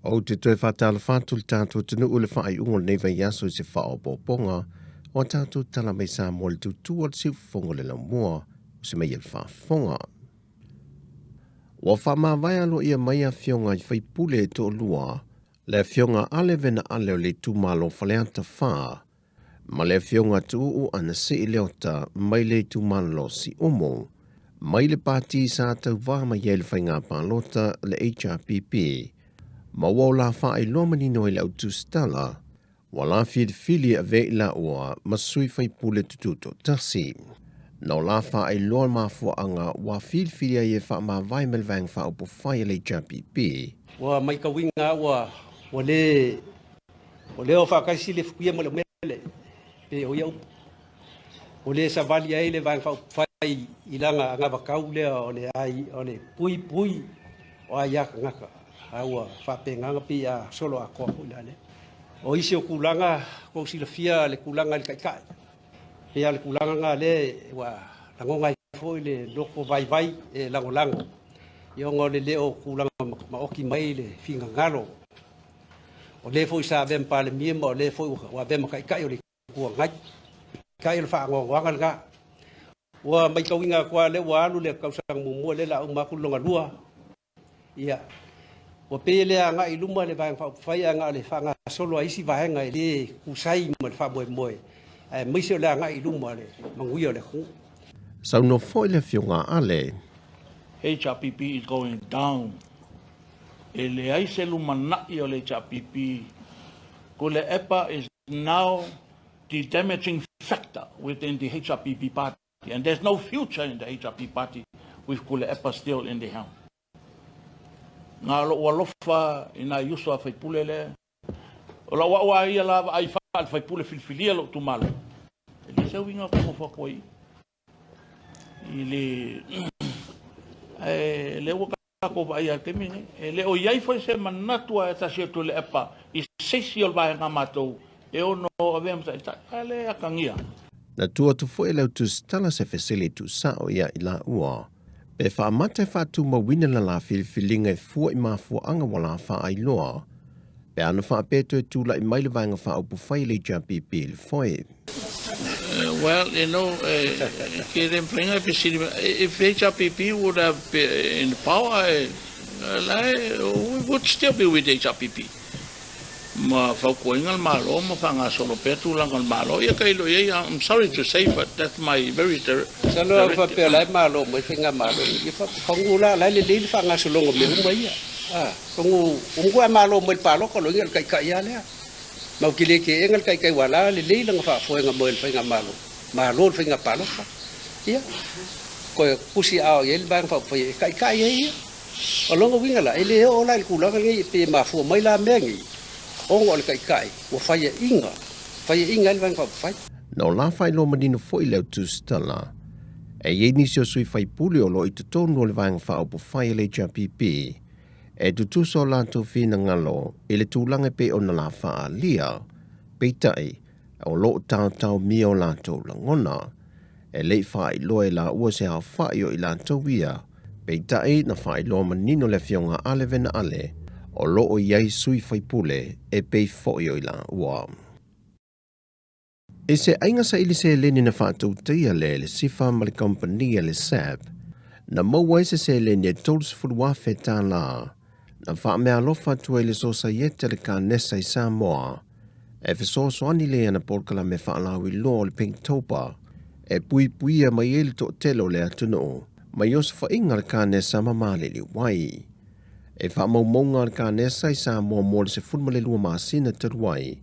O te toi whatala whantul tātou tunu ule whai ungo nei vai aso se whao pōponga, o tātou tala mai sā mole tu tua siu whongole la mua, o se mai el whafonga. Wa whama vai alo ia mai a fionga i whai pule e tō lua, le fionga ale vena ale o le tūmalo whaleanta whaa, ma le fionga tuu ana se i leota mai le tūmalo si omo, mai le pāti sā tau wā mai ele whai ngā pālota le HRPP, ma wau la wha i loa manino i lau Tala, wa la fili a vei la ua masui whai pule tututo tasi. Nau la wha i loa mafua anga wa fili a ie wha ma vai melvang wha upo whai le HRPP. Wa mai ka winga wa le o wha kaisi le fukuia mo le mele, pe o iau. O le sa vali ai le vang whai i langa anga wakau lea o le ai, o le pui o ai aka ngaka. Aua whapenganga pi a solo a koa hulale. O isi o kulanga, ko silafia le kulanga le kaikai. Pea le kulanga ngā le, wa langonga i fo le loko vai e lango. Iongo le leo kulanga maoki mai le finga ngalo. O le fo isa vem pa le miema, o le fo wa vem kaikai o le kua ngai. Kai le wha ngawanga nga. Wa mai kawinga kwa le wa alu le kausang mumua le la umakulonga lua. Ia. O pele nga i luma le vang whai nga le whanga solo aisi vahenga i le kusai mo le whamoe. Mai se le nga i luma le manguia le hu. Sau no foi le fionga ale. HRPP is going down. E le aise luma nai o le HRPP. Ko le EPA is now the damaging factor within the HRPP party. And there's no future in the HRPP party with ko le EPA still in the helm. Ngā loa lofa i nā iuso a whaipulele. O la wa ia la ai wha whaipule filfilia lo tu malo. E le seu inga kamo whakoi. I le waka ai a temine. E le o iai whai se manatua e tasi tu le epa. I seisi o lwae ngā mātou. E ono a vea mta i ta. Ale a kangia. Na tua tu fo e lau tu stala se fesele tu sao ia i la ua. Pe wha mate whatu ma wina la filinga e fua i mafua anga wala wha ai loa. Pe ana wha peto e tūla i maile vanga wha upu whai le JPP le foe. Well, you know, if HRPP would have been in power, we would still be with HRPP. Ma whaukoinga malo, ma whanga solo petu langal malo. I'm sorry to say, but that's my very Salo whapea lai malo, mai whinga malo. Kongu la, lai le lili whanga solongo me umai. Kongu, ungua malo mai palo, kolo ingal kai lea. Mau kile ke engal kai wala, le lili langa whafoenga mo el whinga malo. Malo whinga palo. Ia. Koe kusi ao yel bang whafoe kai ia. O longa winga la, ele o lai kulanga ngai pe mafua mai la mengi. Ongo le kai o whaia inga ele vang whai. No la whai lo manino fo i lau tu stala. E ye nisi o sui whai puli o lo i tutonu o le vang wha upo whai le JPP. E tutuso o lanto whina ngalo, i le tūlanga pe o na la wha lia. Peitai, o lo tau mi o lanto langona. E le whai loe la ua se hao whai o i lanto wia. Peitai na whai lo manino le fionga ale vena ale. O loo iai sui whaipule e pei fo'i o ila ua. E se ainga sa ili se leni na whātou teia le sifa ma le kompania le SAP, na maua se leni e tolus furuafe tā la, na wha mea lofa tua ili sosa iete le ka nesa i Samoa, e fisoso ani le ana polkala me whaalawi lo le Pinktopa, e puia mai ele to telo le atuno, mai osa whainga le ka nesa mamale li wai. E wha maumonga ar ka nesa i Samoa mo se fulmale lua maasina taruai.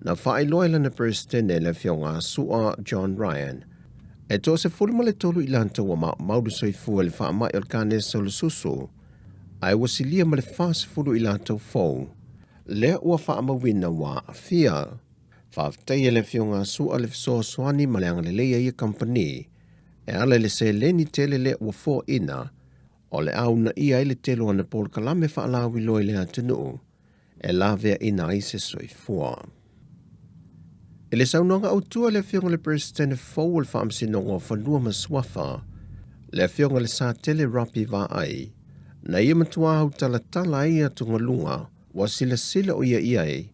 Na wha loela na presidente le fionga sua John Ryan. E to se fulmale tolu ilanta wa maudu soifua le wha mai ar ka nesa le susu. Ai wasilia ma le fast fulu ilanta fau. Lea ua wha mawina wa fia. Wha afteia le fionga sua le fiso swani ma le angalelea ia company. E ala le se leni tele le ua fo ina. O le au na ia ele telo ana pol kalame whaalawi loi le atunu, e la vea ina i se soifua. E le saunanga au tua le fionga le presidente fau le whaamsinonga o whanua maswafa, le fionga le sa tele rapi va ai, na ia matua au tala ia tunga lunga wa sila o ia e,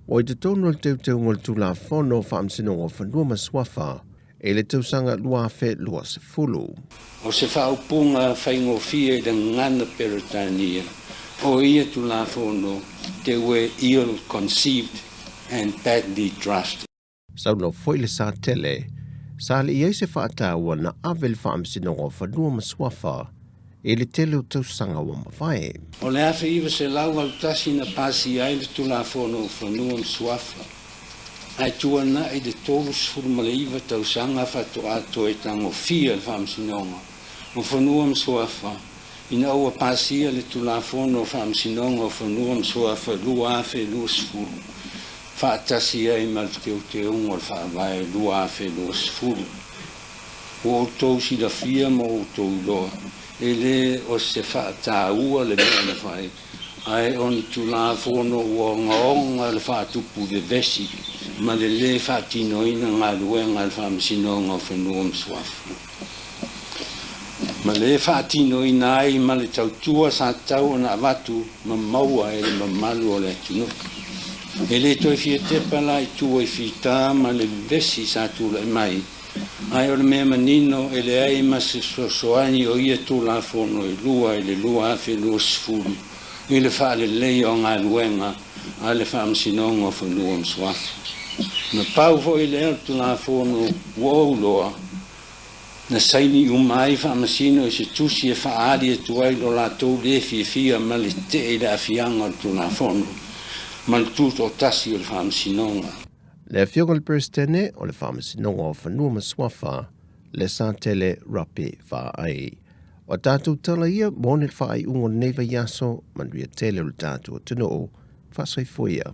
o i te tono le teu ngol tula fono whaamsino o whanua maswafa, e le tausanga lua fe lua se fulu. O se whaupunga whaingofia i le ngana Peritania, o ia tula fono te were ill conceived and badly drafted. Sau no foi le sa tele, sa le iei se whaataua na avel whaamsino o whanua maswafa, e le tele o tausanga wa mawhae. O le awhi iwa se lau au tasi na pasi ai le tula fono o whanua maswafa. Ai tuana i le tolu sfurma le iwa tausanga whatu ato e tango fia le whaamsinonga. O whanua maswafa, ina ua pasia le tula fono o whaamsinonga o whanua maswafa lua awhi lua sfuru. Whaatasi ai mal te ungo le whaawai lua awhi lua sfuru. O tau si la fia mo o tau loa. E le o se whaata ua le mea na whai. Ai on tu la fono ua ngaonga le whaatupu de vesi. Ma le whaatino ina ngā luenga le whaamsinonga o whanua mswafu. Ma le whaatino ina ai ma le tautua sa tau na watu ma maua e le mamalu o le atino. E le toi fia tepala i tua i fita ma le vesi sa tula i mai. Ai o le mea manino e le ai ma se soani o ia tu la fono e le lua afe lua sfuru. I le wha le lei o ngā luenga a le whaamsinonga o whanua mswafu. Na pau fo i le eo tu la fono uau loa. Na saini umai whaamasino i se tusi e whaari e tuai lo la tau le fia ma le te e le afianga o tu la fono. Ma le tuto o tasi o le whaamsinonga. Le fioga le perstene o le whaamsinonga o whanua maswafa, le sa tele rape wha ai. O tātou tala ia, mōne whaai ungo neva yaso, manuia tele o le tātou tino o, whasai fuia.